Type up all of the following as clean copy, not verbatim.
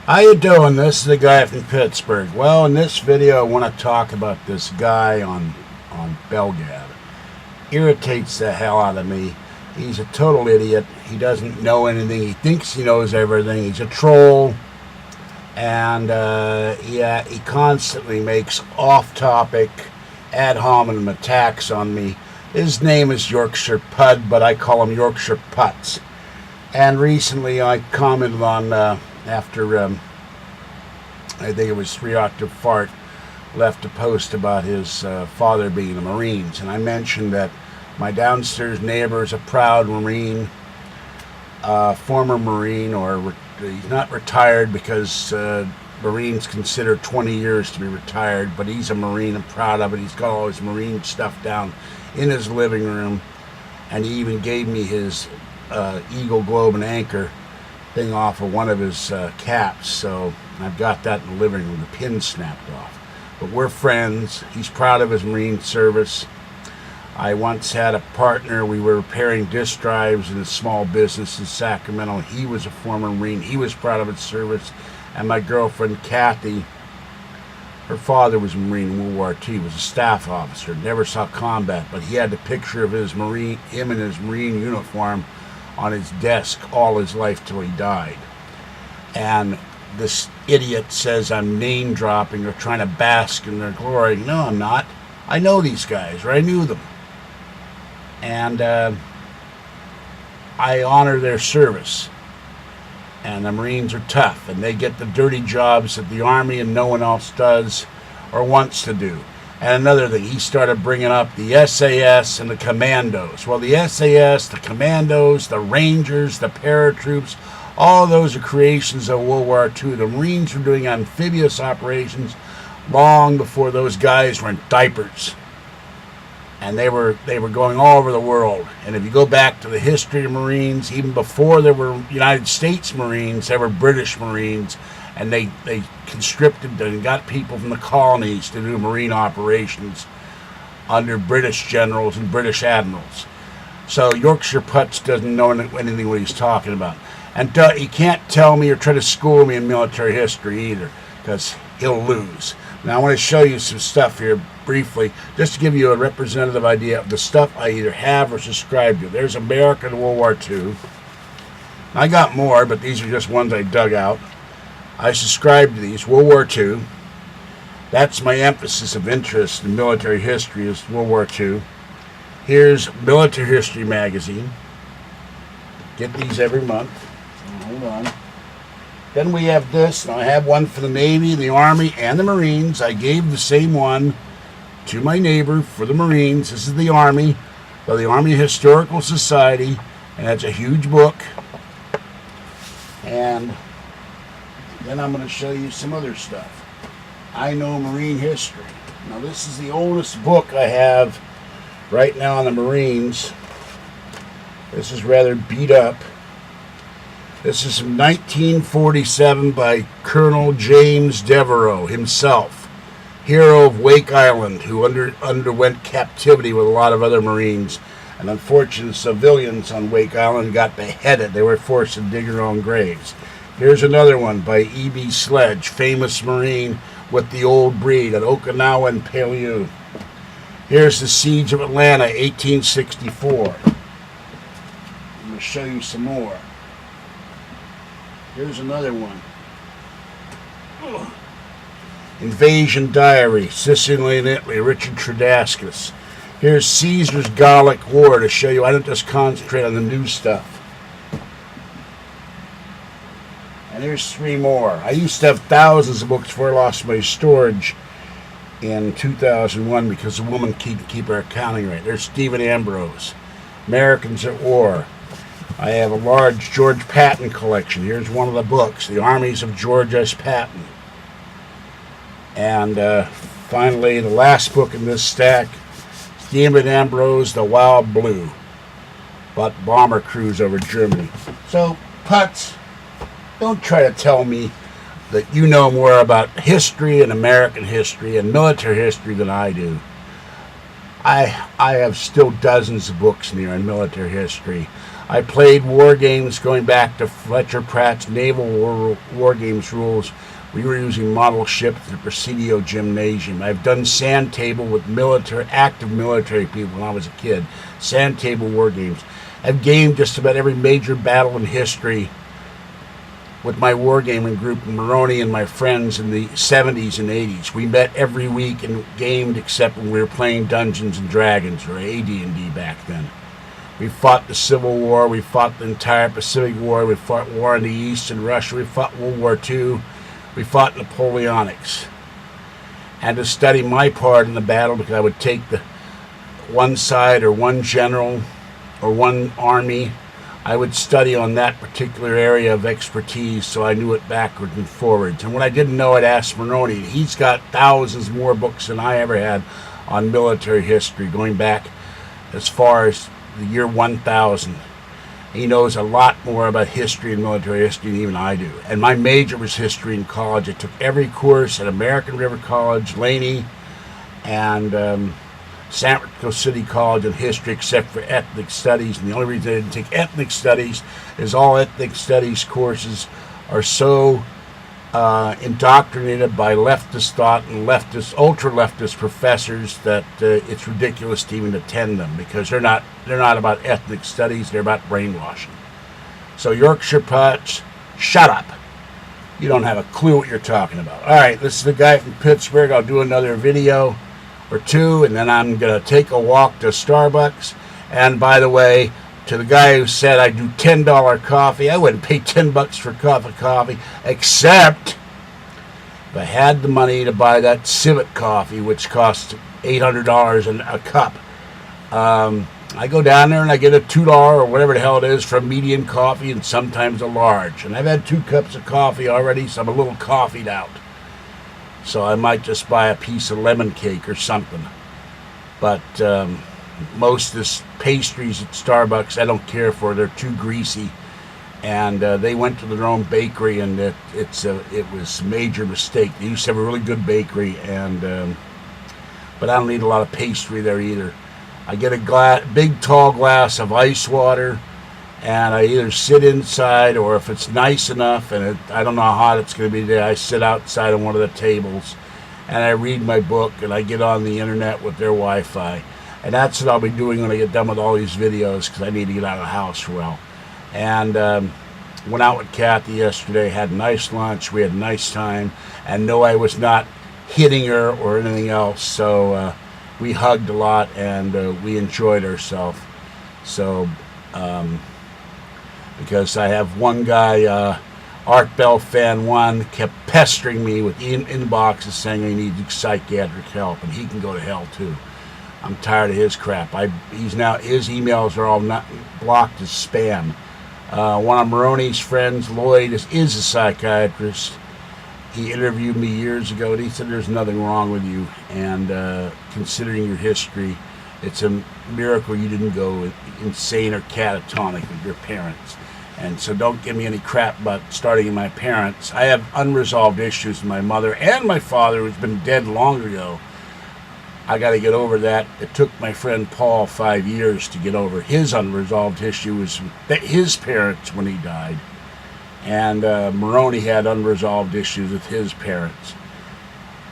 How you doing? This is the guy from Pittsburgh. Well, in this video I want to talk about this guy on Bellgab. Irritates the hell out of me. He's a total idiot. He doesn't know anything. He thinks he knows everything. He's a troll. And yeah, he constantly makes off-topic ad hominem attacks on me. His name is Yorkshire Putz, but I call him Yorkshire Putz. And recently I commented on after I think it was FreeArtBell'sBumperMusic left a post about his father being a Marines, and I mentioned that my downstairs neighbor is a proud Marine, former Marine, or he's not retired because Marines consider 20 years to be retired, but he's a Marine and proud of it. He's got all his Marine stuff down in his living room, and he even gave me his Eagle, Globe, and Anchor thing off of one of his caps, so I've got that in the living room. The pin snapped off. But we're friends. He's proud of his Marine service. I once had a partner. We were repairing disk drives in a small business in Sacramento. He was a former Marine. He was proud of his service. And my girlfriend, Kathy, her father was a Marine in World War II. He was a staff officer. Never saw combat, but he had the picture of his Marine, him in his Marine uniform on his desk all his life till he died. And this idiot says I'm name dropping or trying to bask in their glory. No, I'm not. I know these guys, or I knew them. And I honor their service. And the Marines are tough, and they get the dirty jobs that the Army and no one else does or wants to do. And another thing, he started bringing up the SAS and the Commandos. Well, the SAS, the Commandos, the Rangers, the paratroops, all of those are creations of World War II. The Marines were doing amphibious operations long before those guys were in diapers. And they were going all over the world. And if you go back to the history of Marines, even before there were United States Marines, there were British Marines. And they conscripted and got people from the colonies to do Marine operations under British generals and British admirals. So Yorkshire Putz doesn't know anything what he's talking about. And he can't tell me or try to school me in military history either, because he'll lose. Now I want to show you some stuff here briefly, just to give you a representative idea of the stuff I either have or subscribe to. There's America in World War II. I got more, but these are just ones I dug out. I subscribe to these. World War II. That's my emphasis of interest in military history, is World War II. Here's Military History Magazine. Get these every month. Hold on. Then we have this. Now I have one for the Navy, the Army, and the Marines. I gave the same one to my neighbor for the Marines. This is the Army, by the Army Historical Society, and it's a huge book. And then I'm going to show you some other stuff. I know Marine history. Now this is the oldest book I have right now on the Marines. This is rather beat up. This is from 1947 by Colonel James Devereaux himself, hero of Wake Island, who underwent captivity with a lot of other Marines. And unfortunately, civilians on Wake Island got beheaded. They were forced to dig their own graves. Here's another one by E.B. Sledge, famous Marine with the old breed at Okinawa and Pelew. Here's the Siege of Atlanta, 1864. I'm going to show you some more. Here's another one. Invasion Diary, Sicily and Italy, Richard Trudascus. Here's Caesar's Gallic War to show you I don't just concentrate on the new stuff. And here's three more. I used to have thousands of books before I lost my storage in 2001 because a woman couldn't keep her accounting right. There's Stephen Ambrose, Americans at War. I have a large George Patton collection. Here's one of the books, The Armies of George S. Patton. And finally, the last book in this stack, Stephen Ambrose, The Wild Blue, about bomber crews over Germany. So, Putz, don't try to tell me that you know more about history and American history and military history than I do. I have still dozens of books in here on military history. I played war games going back to Fletcher Pratt's Naval War Games rules. We were using model ships at the Presidio Gymnasium. I've done sand table with active military people when I was a kid. Sand table war games. I've gamed just about every major battle in history with my wargaming group, Maroney and my friends in the 70s and 80s. We met every week and gamed except when we were playing Dungeons and Dragons, or AD&D back then. We fought the Civil War. We fought the entire Pacific War. We fought war in the East and Russia. We fought World War II. We fought Napoleonics. And to study my part in the battle, because I would take the one side or one general or one army, I would study on that particular area of expertise so I knew it backwards and forwards. And when I didn't know, I'd ask Maroney. He's got thousands more books than I ever had on military history, going back as far as the year 1000. He knows a lot more about history and military history than even I do. And my major was history in college. I took every course at American River College, Laney, and San Francisco City College in history, except for ethnic studies. And the only reason I didn't take ethnic studies is all ethnic studies courses are so indoctrinated by leftist thought and ultra-leftist professors that it's ridiculous to even attend them, because they're not about ethnic studies, they're about brainwashing. So Yorkshire Putz, shut up. You don't have a clue what you're talking about. All right, this is the guy from Pittsburgh. I'll do another video or two, and then I'm going to take a walk to Starbucks. And by the way, to the guy who said I do $10 coffee, I wouldn't pay $10 for a cup of coffee, except if I had the money to buy that Civet coffee, which costs $800 a cup. I go down there and I get a $2 or whatever the hell it is for a medium coffee, and sometimes a large. And I've had 2 cups of coffee already, so I'm a little coffeeed out. So I might just buy a piece of lemon cake or something. But most of this pastries at Starbucks I don't care for. They're too greasy. And they went to their own bakery, and it was a major mistake. They used to have a really good bakery, and but I don't need a lot of pastry there either. I get a big tall glass of ice water, and I either sit inside, or if it's nice enough and I don't know how hot it's going to be today, I sit outside on one of the tables and I read my book, and I get on the internet with their Wi-Fi. And that's what I'll be doing when I get done with all these videos, because I need to get out of the house for a while. And went out with Kathy yesterday, had a nice lunch, we had a nice time, and no, I was not hitting her or anything else. So we hugged a lot, and we enjoyed ourselves. So because I have one guy, Art Bell Fan 1, kept pestering me with inboxes saying I need psychiatric help, and he can go to hell too. I'm tired of his crap. His emails are all not blocked as spam. One of Maroney's friends, Lloyd, is a psychiatrist. He interviewed me years ago, and he said there's nothing wrong with you, and considering your history, it's a miracle you didn't go insane or catatonic with your parents. And so don't give me any crap about starting in my parents. I have unresolved issues with my mother and my father, who's been dead long ago. I got to get over that. It took my friend Paul 5 years to get over his unresolved issue with his parents when he died. And Maroney had unresolved issues with his parents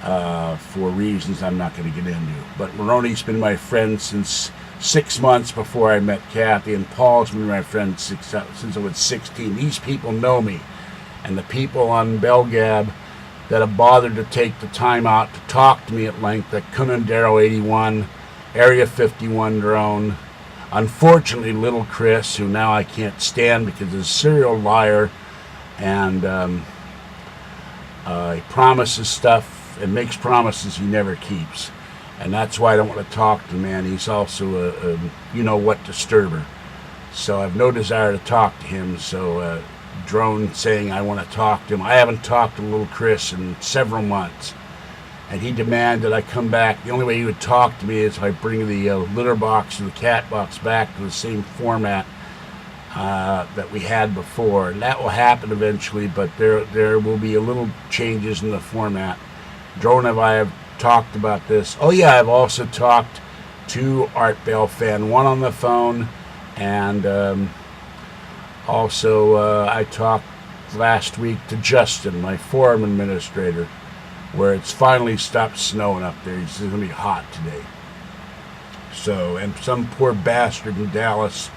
for reasons I'm not going to get into. But Maroney's been my friend since 6 months before I met Kathy, and Paul's been my friend since I was 16. These people know me, and the people on Bellgab that have bothered to take the time out to talk to me at length, like Cunandero 81, Area 51 drone, unfortunately Little Chris, who now I can't stand because he's a serial liar, and he promises stuff and makes promises he never keeps. And that's why I don't want to talk to him, man. He's also a you-know-what disturber. So I have no desire to talk to him. So Drone saying I want to talk to him. I haven't talked to Little Chris in several months. And he demanded I come back. The only way he would talk to me is if I bring the litter box or the cat box back to the same format that we had before. And that will happen eventually, but there will be a little changes in the format. Drone and I have talked about this. Oh yeah, I've also talked to Art Bell Fan 1 on the phone, and Also, I talked last week to Justin, my forum administrator, where it's finally stopped snowing up there. It's going to be hot today. So, and some poor bastard in Dallas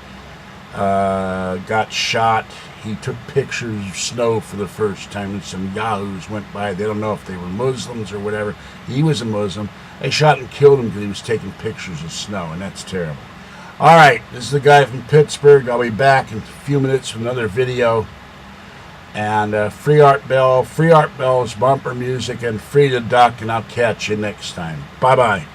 got shot. He took pictures of snow for the first time, and some yahoos went by. They don't know if they were Muslims or whatever. He was a Muslim. They shot and killed him because he was taking pictures of snow, and that's terrible. All right, this is the guy from Pittsburgh. I'll be back in a few minutes with another video. And Free Art Bell, Free Art Bell's Bumper Music, and Free to Duck, and I'll catch you next time. Bye-bye.